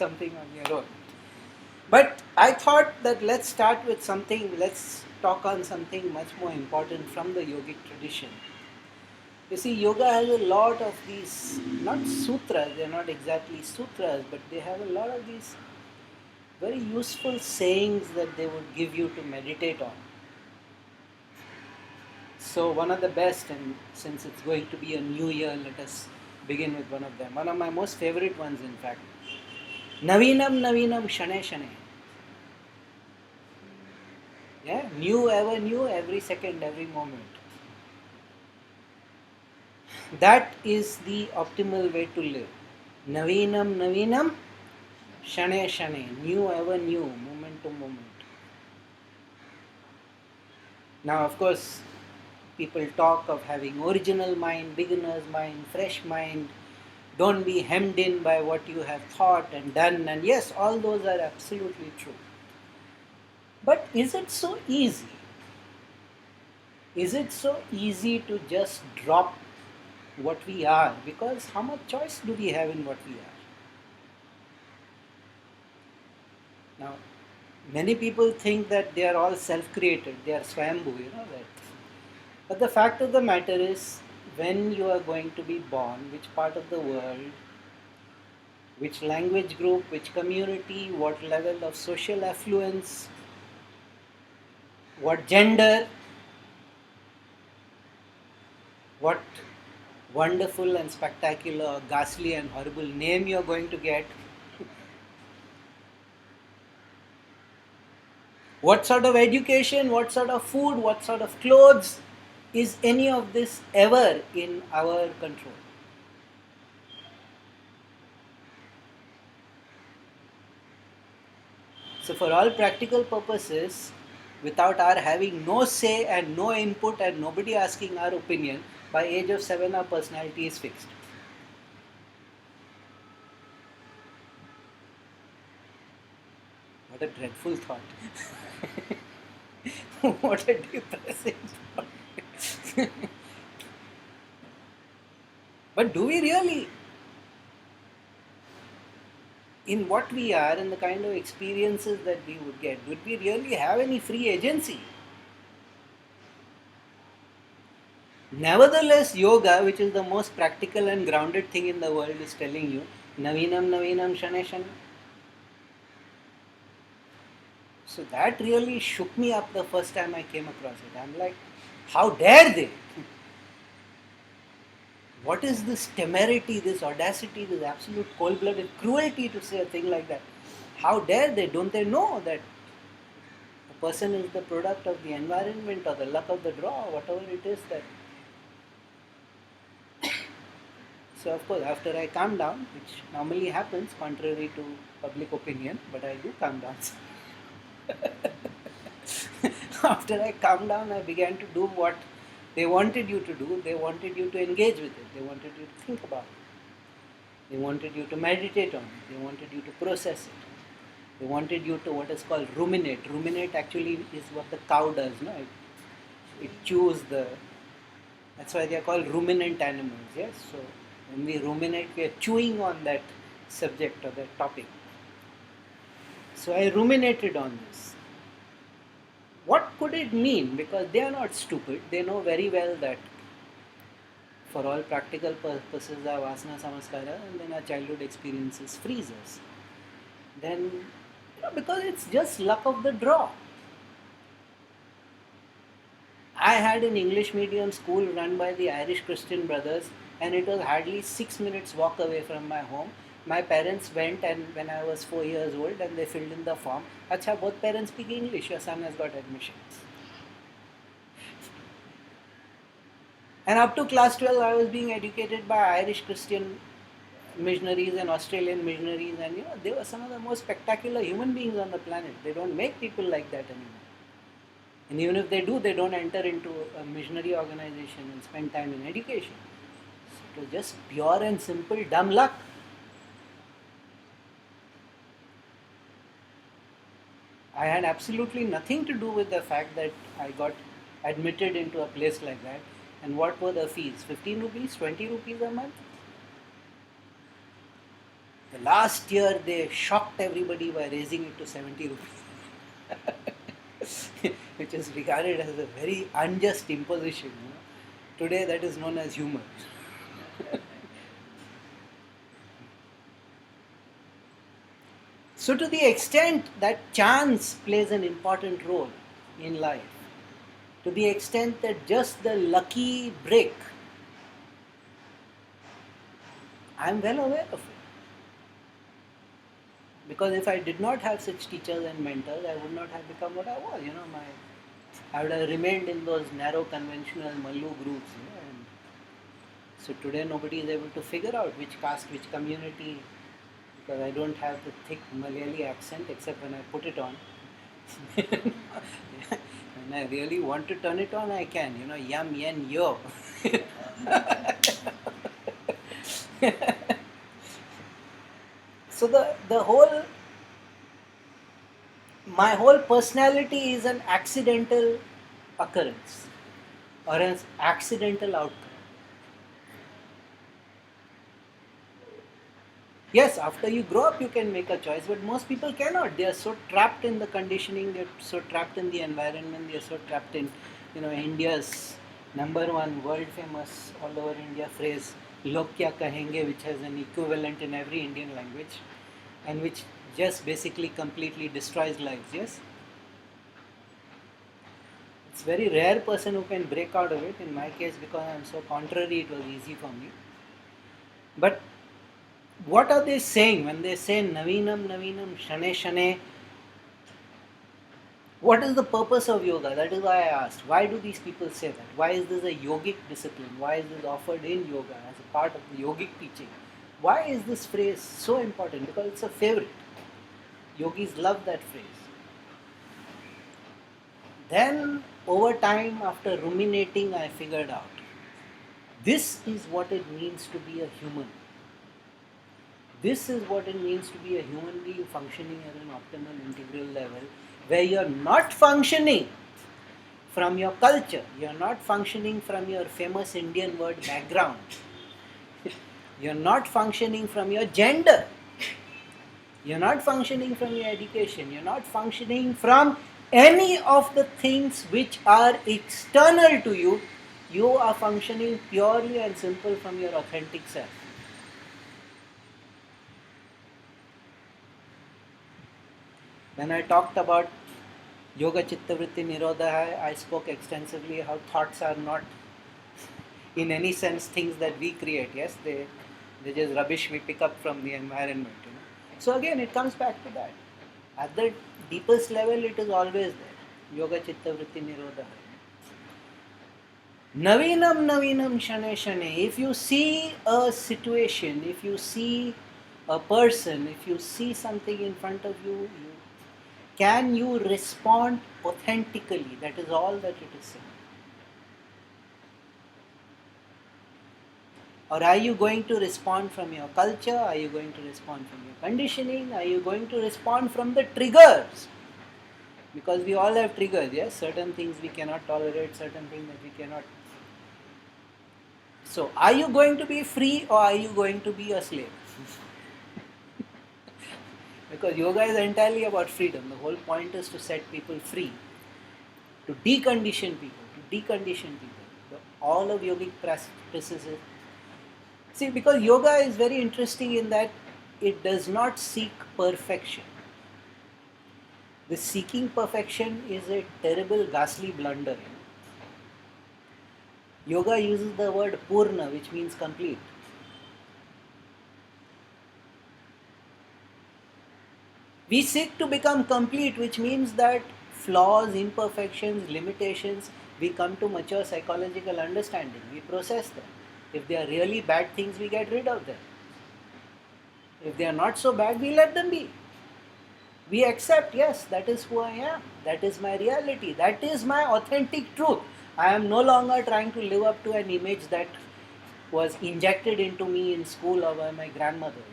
something on your own. But I thought that let's talk on something much more important from the yogic tradition. You see, yoga has a lot of these, not sutras, they're not exactly sutras, but they have a lot of these very useful sayings that they would give you to meditate on. So, one of the best, and since it's going to be a new year, let us begin with one of them. One of my most favorite ones, in fact. Naveenam Naveenam Shanneh Shanneh. Yeah, new, ever new, every second, every moment. That is the optimal way to live. Naveenam Naveenam Shanneh Shanneh. New, ever new, moment to moment. Now, of course, people talk of having original mind, beginner's mind, fresh mind. Don't be hemmed in by what you have thought and done. And yes, all those are absolutely true. But is it so easy? Is it so easy to just drop what we are? Because how much choice do we have in what we are? Now, many people think that they are all self-created, they are swayambhu, you know that. But the fact of the matter is, when you are going to be born, which part of the world, which language group, which community, what level of social affluence, what gender, what wonderful and spectacular, ghastly and horrible name you are going to get, what sort of education, what sort of food, what sort of clothes, is any of this ever in our control? So for all practical purposes, without our having no say and no input and nobody asking our opinion, by age of 7 our personality is fixed. What a dreadful thought. What a depressing thought. But do we really? In what we are and the kind of experiences that we would get, would we really have any free agency? Nevertheless, yoga, which is the most practical and grounded thing in the world, is telling you, Naveenam Naveenam Shanneh Shanneh. So that really shook me up the first time I came across it. I'm like, how dare they? What is this temerity, this audacity, this absolute cold-blooded cruelty to say a thing like that? How dare they? Don't they know that a person is the product of the environment or the luck of the draw, whatever it is that... So of course, after I calm down, which normally happens contrary to public opinion, but I do calm down. After I calmed down, I began to do what they wanted you to do. They wanted you to engage with it. They wanted you to think about it. They wanted you to meditate on it. They wanted you to process it. They wanted you to what is called ruminate. Ruminate actually is what the cow does. No? It chews the... That's why they are called ruminant animals. Yes. So when we ruminate, we are chewing on that subject or that topic. So I ruminated on this. What could it mean? Because they are not stupid. They know very well that for all practical purposes our vasana samaskara and then our childhood experiences freeze us. Then, because it's just luck of the draw. I had an English medium school run by the Irish Christian brothers, and it was hardly 6 minutes walk away from my home. My parents went, and when I was 4 years old, and they filled in the form. Acha, both parents speak English, your son has got admissions. And up to class 12, I was being educated by Irish Christian missionaries and Australian missionaries, and they were some of the most spectacular human beings on the planet. They don't make people like that anymore. And even if they do, they don't enter into a missionary organization and spend time in education. So it was just pure and simple dumb luck. I had absolutely nothing to do with the fact that I got admitted into a place like that. And what were the fees? 15 rupees, 20 rupees a month? The Last year they shocked everybody by raising it to 70 rupees, which is regarded as a very unjust imposition. Today that is known as humor. So to the extent that chance plays an important role in life, to the extent that just the lucky break, I am well aware of it. Because if I did not have such teachers and mentors, I would not have become what I was. I would have remained in those narrow conventional Mallu groups. And so today nobody is able to figure out which caste, which community, because I don't have the thick Malayali accent except when I put it on. When I really want to turn it on, I can. Yum, yen, yo. So my whole personality is an accidental occurrence or an accidental outcome. Yes, after you grow up, you can make a choice, but most people cannot. They are so trapped in the conditioning, they are so trapped in the environment, they are so trapped in, India's number one world famous all over India phrase, "Log kya kahenge," which has an equivalent in every Indian language, and which just basically completely destroys lives. Yes, it's very rare person who can break out of it. In my case, because I am so contrary, it was easy for me. But what are they saying when they say Naveenam Naveenam Shanneh Shanneh? What is the purpose of yoga? That is why I asked. Why do these people say that? Why is this a yogic discipline? Why is this offered in yoga as a part of the yogic teaching? Why is this phrase so important? Because it's a favorite. Yogis love that phrase. Then, over time, after ruminating, I figured out this is what it means to be a human. This is what it means to be a human being functioning at an optimal integral level, where you're not functioning from your culture, you're not functioning from your famous Indian word background, you're not functioning from your gender, you're not functioning from your education, you're not functioning from any of the things which are external to you. You are functioning purely and simple from your authentic self. When I talked about Yoga Chitta Vritti Nirodha, I spoke extensively how thoughts are not in any sense things that we create. Yes, they're just rubbish we pick up from the environment. So again, it comes back to that. At the deepest level, it is always there. Yoga Chitta Vritti Nirodha. Naveenam Naveenam Shanneh Shanneh. If you see a situation, if you see a person, if you see something in front of you, can you respond authentically? That is all that it is saying. Or are you going to respond from your culture? Are you going to respond from your conditioning? Are you going to respond from the triggers? Because we all have triggers, yes? Certain things we cannot tolerate, certain things that we cannot. So, are you going to be free or are you going to be a slave? Because yoga is entirely about freedom. The whole point is to set people free, to decondition people. All of yogic practices. See, because yoga is very interesting in that it does not seek perfection. The seeking perfection is a terrible, ghastly blunder. Yoga uses the word purna, which means complete. We seek to become complete, which means that flaws, imperfections, limitations, we come to mature psychological understanding. We process them. If they are really bad things, we get rid of them. If they are not so bad, we let them be. We accept, yes, that is who I am. That is my reality. That is my authentic truth. I am no longer trying to live up to an image that was injected into me in school or by my grandmother,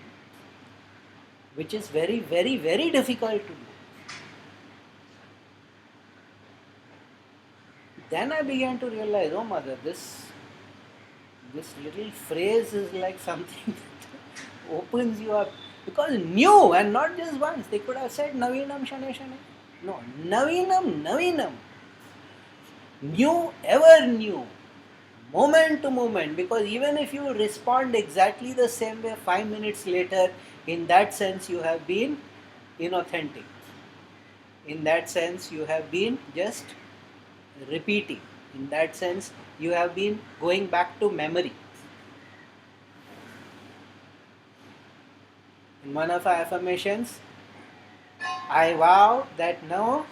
which is very, very, very difficult to do. Then I began to realize, oh mother, this little phrase is like something that opens you up. Because new, and not just once. They could have said Naveenam Shanneh Shanneh. No, Naveenam Naveenam. New, ever new. Moment to moment. Because even if you respond exactly the same way 5 minutes later, in that sense you have been inauthentic. In that sense you have been just repeating. In that sense you have been going back to memory. In one of our affirmations, I vow that no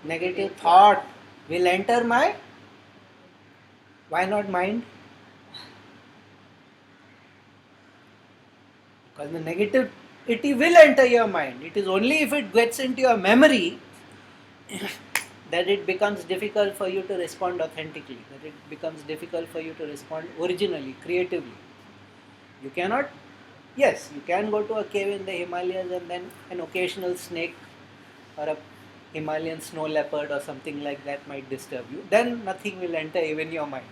negative thought will enter my, why not mind? Because the negativity will enter your mind. It is only if it gets into your memory that it becomes difficult for you to respond authentically, that it becomes difficult for you to respond originally, creatively. You cannot, yes, you can go to a cave in the Himalayas and then an occasional snake or a Himalayan snow leopard or something like that might disturb you. Then nothing will enter even your mind.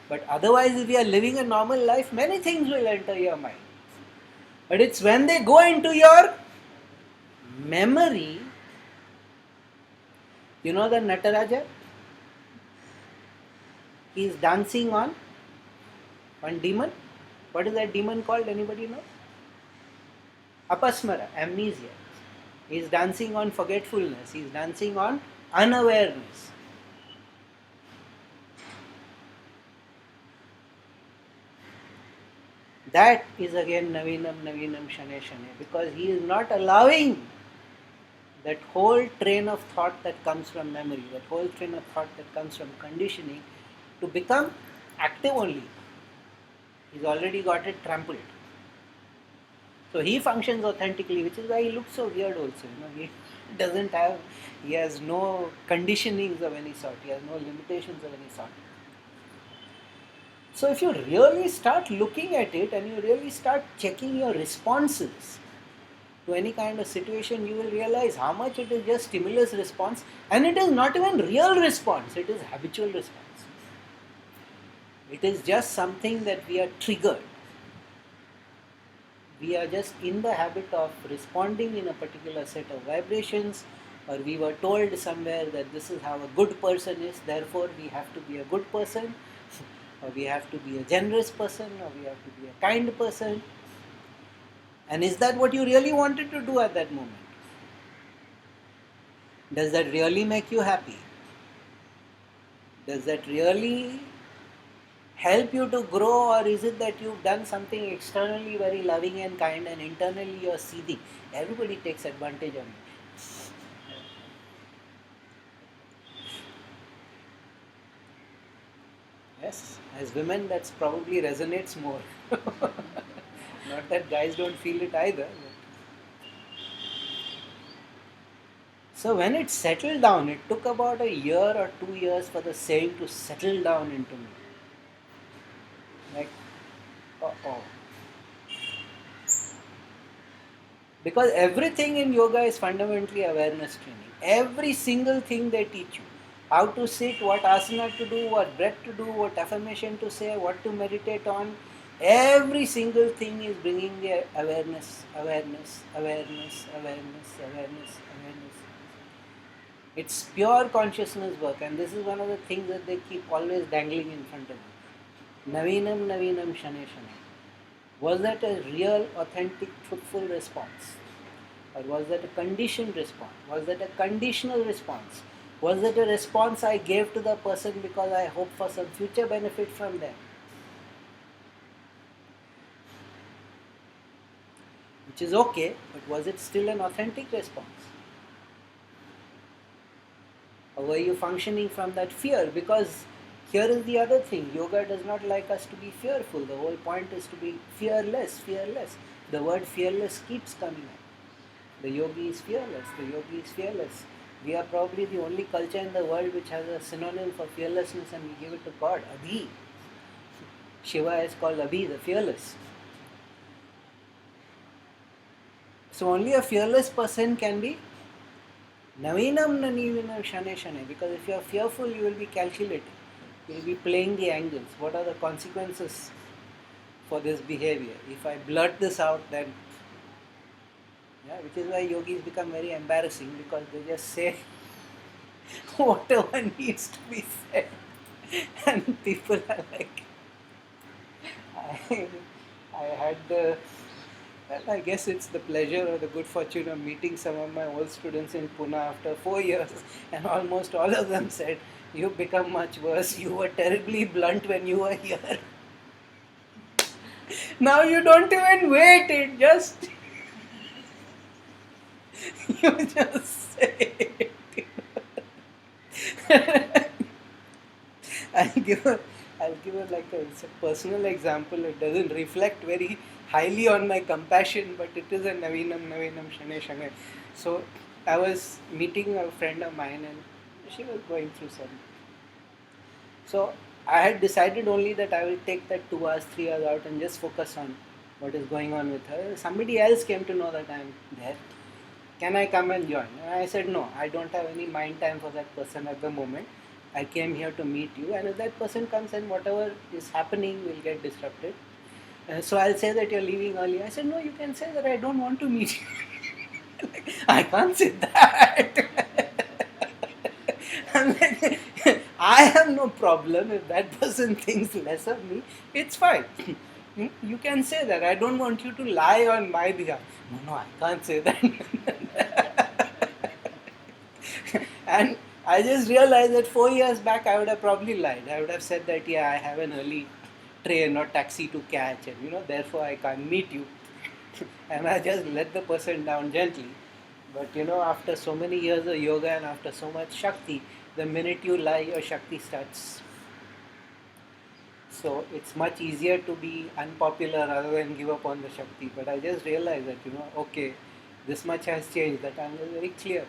But otherwise, if you are living a normal life, many things will enter your mind. But it's when they go into your memory. You know the Nataraja? He is dancing on one demon. What is that demon called? Anybody know? Apasmara, amnesia. He is dancing on forgetfulness. He is dancing on unawareness. That is again Naveenam Naveenam Shanneh Shanneh, because he is not allowing that whole train of thought that comes from memory, that whole train of thought that comes from conditioning to become active only. He's already got it trampled. So he functions authentically, which is why he looks so weird also. He doesn't have, he has no conditionings of any sort, he has no limitations of any sort. So if you really start looking at it and you really start checking your responses to any kind of situation, you will realize how much it is just stimulus response, and it is not even real response, it is habitual response. It is just something that we are triggered. We are just in the habit of responding in a particular set of vibrations, or we were told somewhere that this is how a good person is, therefore we have to be a good person, or we have to be a generous person, or we have to be a kind person. And is that what you really wanted to do at that moment? Does that really make you happy? Does that really help you to grow, or is it that you've done something externally very loving and kind and internally you're seething? Everybody takes advantage of it. Yes, as women that's probably resonates more. Not that guys don't feel it either. So when it settled down, it took about a year or 2 years for the saying to settle down into me. Like, oh. Because everything in yoga is fundamentally awareness training. Every single thing they teach you. How to sit, what asana to do, what breath to do, what affirmation to say, what to meditate on. Every single thing is bringing the awareness. It's pure consciousness work, and this is one of the things that they keep always dangling in front of you. Naveenam Naveenam Shanneh Shanneh. Was that a real, authentic, truthful response? Or was that a conditioned response? Was that a conditional response? Was that a response I gave to the person because I hope for some future benefit from them? Which is okay, but was it still an authentic response? Or were you functioning from that fear? Because here is the other thing, yoga does not like us to be fearful. The whole point is to be fearless. The word fearless keeps coming up. The yogi is fearless. We are probably the only culture in the world which has a synonym for fearlessness, and we give it to God, Abhi. Shiva is called Abhi, the fearless. So only a fearless person can be Naveenam Naveenam Shanneh Shanneh, because if you are fearful, you will be calculating. You will be playing the angles. What are the consequences for this behavior? If I blurt this out, then Yeah, which is why yogis become very embarrassing, because they just say whatever needs to be said, and people are like, I, I had the, well, I guess it's the pleasure or the good fortune of meeting some of my old students in Pune after 4 years, and almost all of them said, "You've become much worse. You were terribly blunt when you were here. Now you don't even wait. It just you just say it." I'll give a, I'll give a like a, it's a personal example. It doesn't reflect very highly on my compassion, but it is a Naveenam Naveenam Shanneh Shanneh. So I was meeting a friend of mine, and she was going through some. So I had decided only that I will take that 2 hours, 3 hours out and just focus on what is going on with her. Somebody else came to know that I am there. Can I come and join? And I said, no, I don't have any mind time for that person at the moment. I came here to meet you, and if that person comes and whatever is happening will get disrupted. So I'll say that you're leaving early. I said, no, you can say that I don't want to meet you. Like, I can't say that. I'm like, I have no problem if that person thinks less of me. It's fine. You can say that. I don't want you to lie on my behalf. No, I can't say that. And I just realized that 4 years back I would have probably lied. I would have said that, yeah, I have an early train or taxi to catch, and therefore I can't meet you. And I just let the person down gently. But after so many years of yoga and after so much Shakti, the minute you lie, your Shakti starts. So it's much easier to be unpopular rather than give up on the Shakti. But I just realized that, okay, this much has changed, that I'm very clear.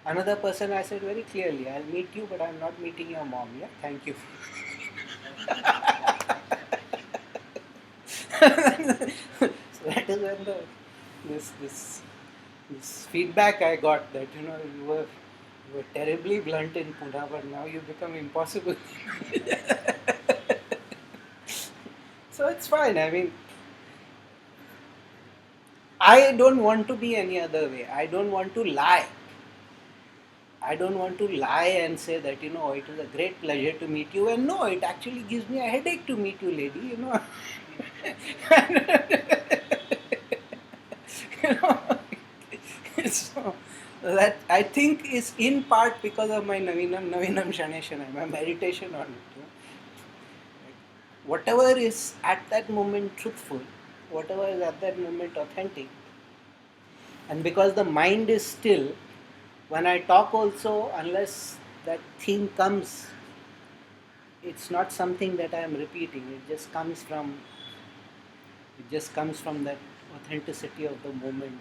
Another person, I said very clearly, I'll meet you, but I'm not meeting your mom. Yeah, thank you. So that is when this feedback I got, that you were terribly blunt in Pune, but now you become impossible. So it's fine. I mean, I don't want to be any other way. I don't want to lie. I don't want to lie and say that, it is a great pleasure to meet you. And no, it actually gives me a headache to meet you, lady. You know, so that I think is in part because of my Naveenam Naveenam Shanneh Shanneh, my meditation on it. Whatever is at that moment truthful, whatever is at that moment authentic, and because the mind is still, when I talk also, unless that thing comes, it's not something that I am repeating. It just comes from that authenticity of the moment.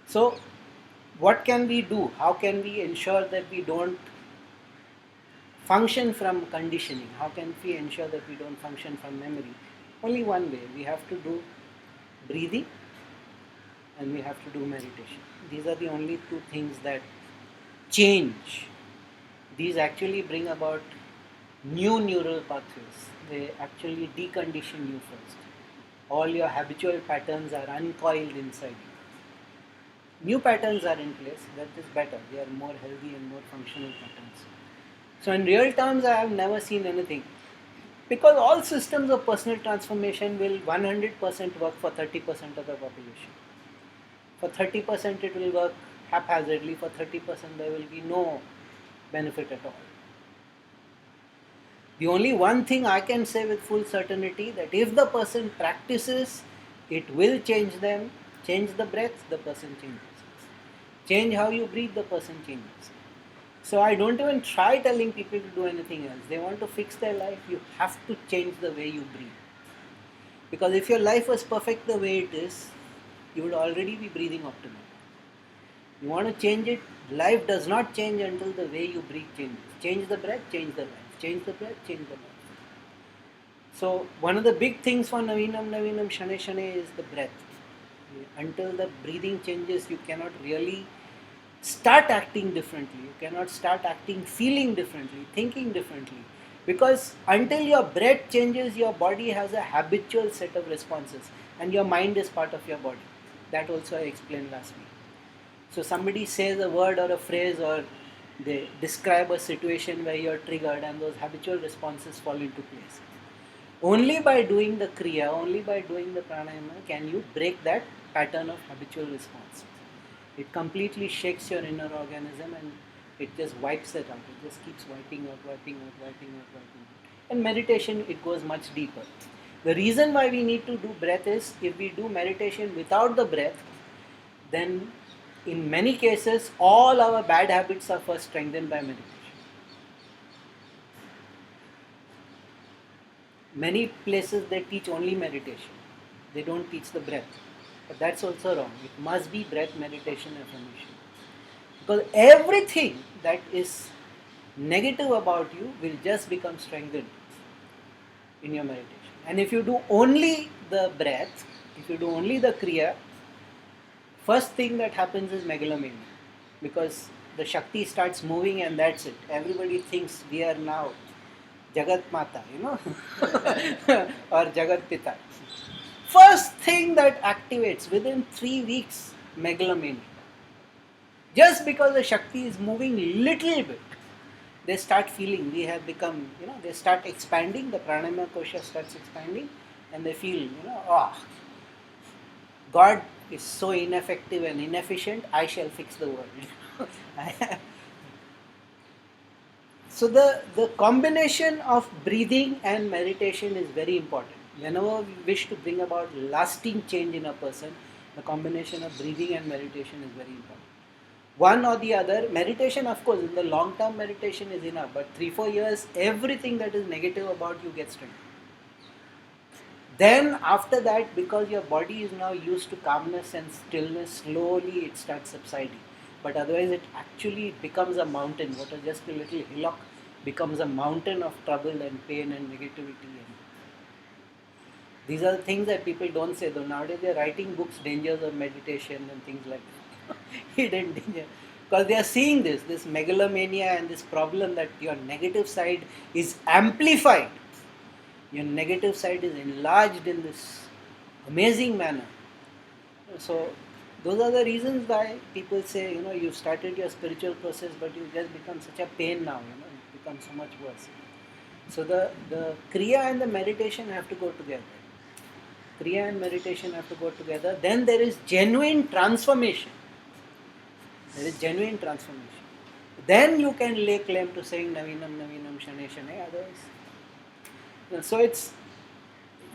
So, what can we do? How can we ensure that we don't function from conditioning? How can we ensure that we don't function from memory? Only one way. We have to do breathing and we have to do meditation. These are the only two things that change. These actually bring about new neural pathways. They actually decondition you first. All your habitual patterns are uncoiled inside you. New patterns are in place. That is better. They are more healthy and more functional patterns. So in real terms, I have never seen anything. Because all systems of personal transformation will 100% work for 30% of the population. For 30% it will work haphazardly, for 30% there will be no benefit at all. The only one thing I can say with full certainty, that if the person practices, it will change them. Change the breath, the person changes. Change how you breathe, the person changes. So I don't even try telling people to do anything else. They want to fix their life, you have to change the way you breathe. Because if your life was perfect the way it is, you would already be breathing optimally. You want to change it, life does not change until the way you breathe changes. Change the breath, change the life. Change the breath, change the life. So one of the big things for Naveenam Naveenam Shanneh Shanneh is the breath. Until the breathing changes, you cannot really start acting differently. You cannot start acting, feeling differently, thinking differently. Because until your breath changes, your body has a habitual set of responses. and your mind is part of your body. That also I explained last week. So somebody says a word or a phrase, or they describe a situation where you're triggered, and those habitual responses fall into place. Only by doing the Kriya, only by doing the Pranayama can you break that pattern of habitual response. It completely shakes your inner organism and it just wipes it out. It just keeps wiping out, wiping out, wiping out, wiping out. And meditation, it goes much deeper. The reason why we need to do breath is, if we do meditation without the breath, then in many cases all our bad habits are first strengthened by meditation. Many places they teach only meditation. They don't teach the breath. But that's also wrong. It must be breath, meditation, affirmation. Because everything that is negative about you will just become strengthened in your meditation. And if you do only the breath, if you do only the Kriya, first thing that happens is megalomania. Because the Shakti starts moving and that's it. Everybody thinks we are now Jagat Mata, or Jagat Pita. First thing that activates within 3 weeks, megalomania. Just because the Shakti is moving little bit, they start feeling we have become, they start expanding, the Pranayama Kosha starts expanding, and they feel, God is so ineffective and inefficient, I shall fix the world. So the combination of breathing and meditation is very important. Whenever we wish to bring about lasting change in a person, the combination of breathing and meditation is very important. One or the other, meditation of course, in the long term meditation is enough, but 3-4 years, everything that is negative about you gets strengthened. Then after that, because your body is now used to calmness and stillness, slowly it starts subsiding. But otherwise it actually becomes a mountain. What was just a little hillock becomes a mountain of trouble and pain and negativity. And these are the things that people don't say, though nowadays they are writing books, dangers of meditation and things like that. Hidden danger. Because they are seeing this megalomania and this problem that your negative side is amplified. Your negative side is enlarged in this amazing manner. So those are the reasons why people say, you started your spiritual process, but you just become such a pain now, it becomes so much worse. So the Kriya and the meditation have to go together. Kriya and meditation have to go together. Then there is genuine transformation. There is genuine transformation. Then you can lay claim to saying Naveenam Naveenam Shanneh Shanneh. Otherwise, so it's,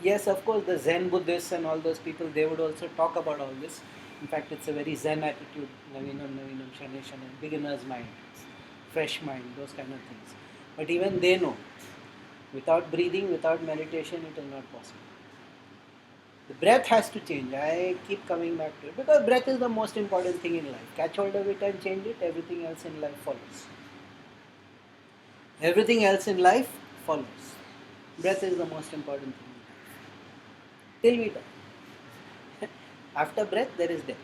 yes, of course, the Zen Buddhists and all those people, they would also talk about all this. In fact, it's a very Zen attitude, Naveenam Naveenam Shanneh Shanneh, beginner's mind, fresh mind, those kind of things. But even they know, without breathing, without meditation, it is not possible. The breath has to change. I keep coming back to it because breath is the most important thing in life. Catch hold of it and change it, everything else in life follows. Everything else in life follows. Breath is the most important thing in life. Till we die. After breath, there is death.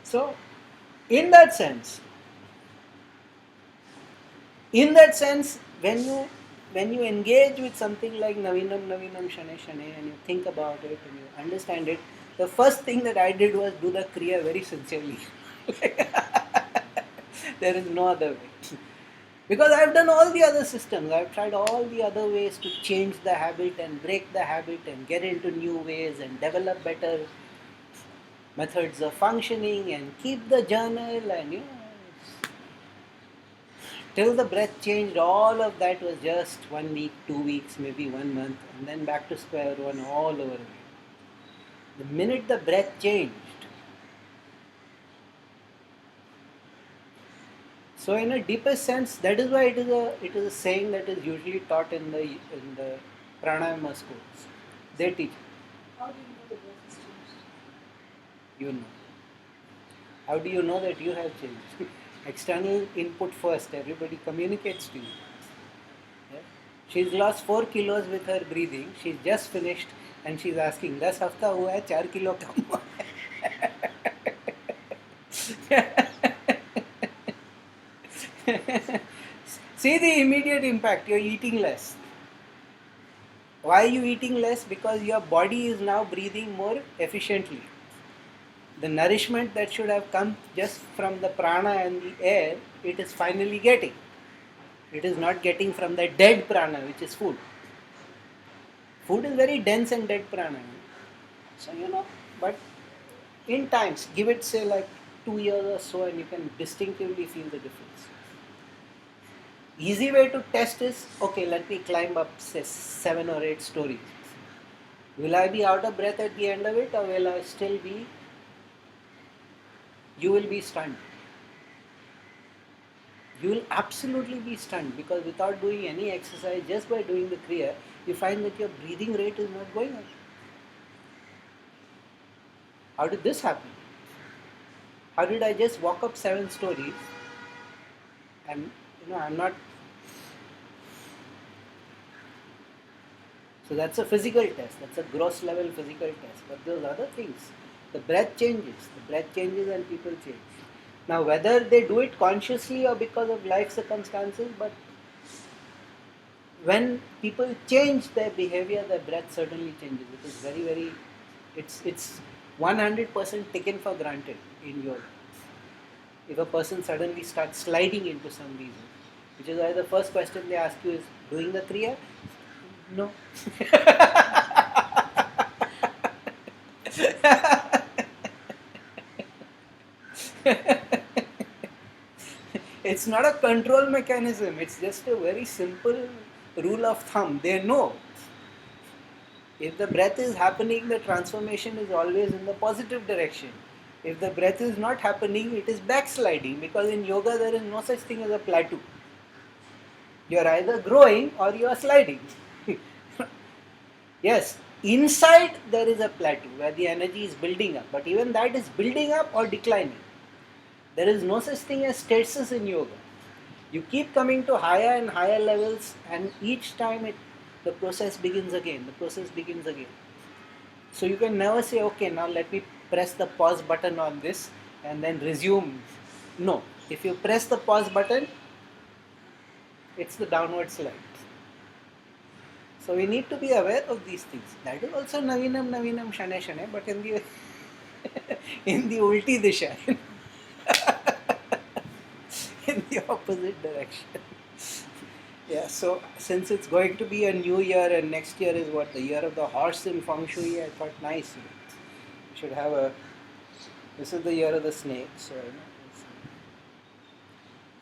So, in that sense, when you engage with something like Naveenam Naveenam Shanneh Shanneh and you think about it and you understand it, the first thing that I did was do the Kriya very sincerely. There is no other way. Because I've done all the other systems, I've tried all the other ways to change the habit and break the habit and get into new ways and develop better methods of functioning and keep the journal and till the breath changed, all of that was just 1 week, 2 weeks, maybe 1 month, and then back to square one all over again. The minute the breath changed, so in a deeper sense, that is why it is a saying that is usually taught in the pranayama schools. They teach. How do you know the breath has changed? You know. How do you know that you have changed? External input first. Everybody communicates to you. Yeah? She's lost 4 kilos with her breathing. She's just finished and she's asking, 10 हफ्ता हुआ है 4 kilo कम हुआ है. See the immediate impact. You're eating less. Why are you eating less? Because your body is now breathing more efficiently. The nourishment that should have come just from the prana and the air, it is finally getting. It is not getting from the dead prana, which is food. Food is very dense and dead prana. So, but in times, give it say like 2 years or so, and you can distinctively feel the difference. Easy way to test is, okay, let me climb up say 7 or 8 stories. Will I be out of breath at the end of it, or will I still be? You will be stunned. You will absolutely be stunned, because without doing any exercise, just by doing the Kriya, you find that your breathing rate is not going up. How did this happen? How did I just walk up 7 stories and I'm not. So that's a physical test. That's a gross level physical test. But those other things, the breath changes. The breath changes and people change. Now, whether they do it consciously or because of life circumstances, but when people change their behavior, their breath certainly changes. It is very, very, it's 100% taken for granted in yoga. If a person suddenly starts sliding into some reason, which is why the first question they ask you is, doing the Kriya? No. It's not a control mechanism, it's just a very simple rule of thumb. They know if the breath is happening, the transformation is always in the positive direction. If the breath is not happening, it is backsliding, because in yoga there is no such thing as a plateau. You are either growing or you are sliding. Yes, inside there is a plateau where the energy is building up, but even that is building up or declining. There is no such thing as stasis in yoga. You keep coming to higher and higher levels, and each time the process begins again. The process begins again. So you can never say, okay, now let me press the pause button on this and then resume. No. If you press the pause button, it's the downward slide. So we need to be aware of these things. That is also Naveenam Naveenam Shanneh Shanneh, but in the in the ulti disha, in the opposite direction. Yeah, so since it's going to be a new year, and next year is what, the year of the horse in Feng Shui, I thought nice. We should have this is the year of the snake, so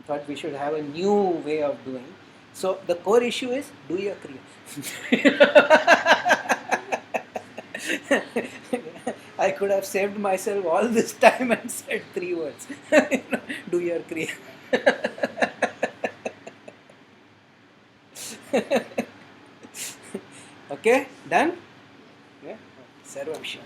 thought we should have a new way of doing. So the core issue is, do your Kriya. I could have saved myself all this time and said 3 words. Do your Kriya. Okay, done? Yeah. Sarvam Shanti.